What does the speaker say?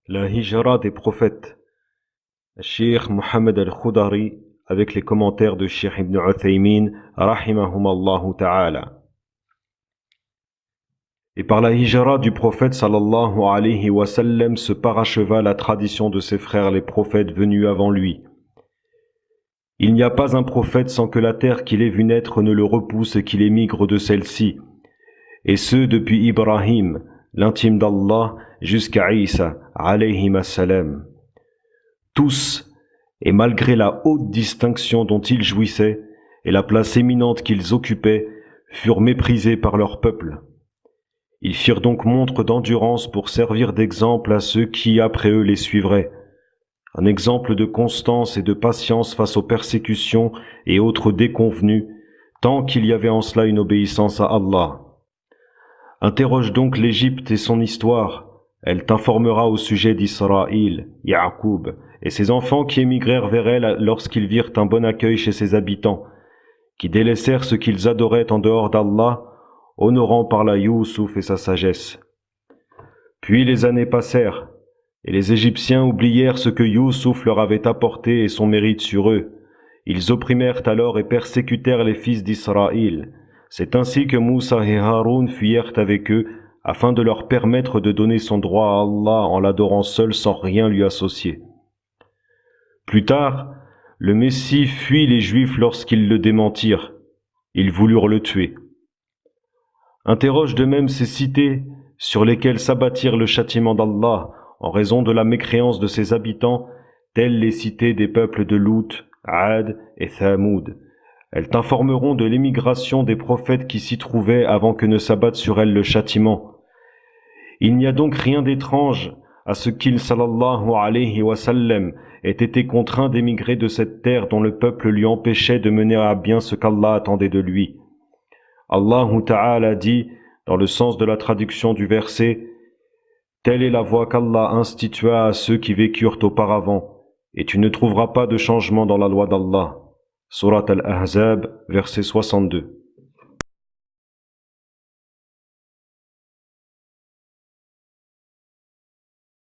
La hijra des prophètes. Cheikh Mohammed al-Khoudari avec les commentaires de Cheikh Ibn Uthaymin rahimahumallahu ta'ala. Et par la hijra du prophète sallallahu alayhi wa sallam se paracheva la tradition de ses frères les prophètes venus avant lui. Il n'y a pas un prophète sans que la terre qu'il ait vu naître ne le repousse et qu'il émigre de celle-ci. Et ce depuis Ibrahim, l'intime d'Allah, jusqu'à Isa, alayhim as-salam. Tous, et malgré la haute distinction dont ils jouissaient et la place éminente qu'ils occupaient, furent méprisés par leur peuple. Ils firent donc montre d'endurance pour servir d'exemple à ceux qui, après eux, les suivraient. Un exemple de constance et de patience face aux persécutions et autres déconvenues, tant qu'il y avait en cela une obéissance à Allah. Interroge donc l'Égypte et son histoire, elle t'informera au sujet d'Israël, Ya'qub, et ses enfants qui émigrèrent vers elle lorsqu'ils virent un bon accueil chez ses habitants, qui délaissèrent ce qu'ils adoraient en dehors d'Allah, honorant par là Youssouf et sa sagesse. Puis les années passèrent, et les Égyptiens oublièrent ce que Youssouf leur avait apporté et son mérite sur eux. Ils opprimèrent alors et persécutèrent les fils d'Israël. C'est ainsi que Moussa et Haroun fuyèrent avec eux, afin de leur permettre de donner son droit à Allah en l'adorant seul sans rien lui associer. Plus tard, le Messie fuit les Juifs lorsqu'ils le démentirent. Ils voulurent le tuer. Interroge de même ces cités sur lesquelles s'abattirent le châtiment d'Allah en raison de la mécréance de ses habitants, telles les cités des peuples de Lut, Ad et Thamoud. Elles t'informeront de l'émigration des prophètes qui s'y trouvaient avant que ne s'abatte sur elles le châtiment. Il n'y a donc rien d'étrange à ce qu'il sallallahu alayhi wa sallam ait été contraint d'émigrer de cette terre dont le peuple lui empêchait de mener à bien ce qu'Allah attendait de lui. Allah Ta'ala dit, dans le sens de la traduction du verset, « Telle est la voie qu'Allah institua à ceux qui vécurent auparavant, et tu ne trouveras pas de changement dans la loi d'Allah. » Surat Al-Ahzab, verset 62.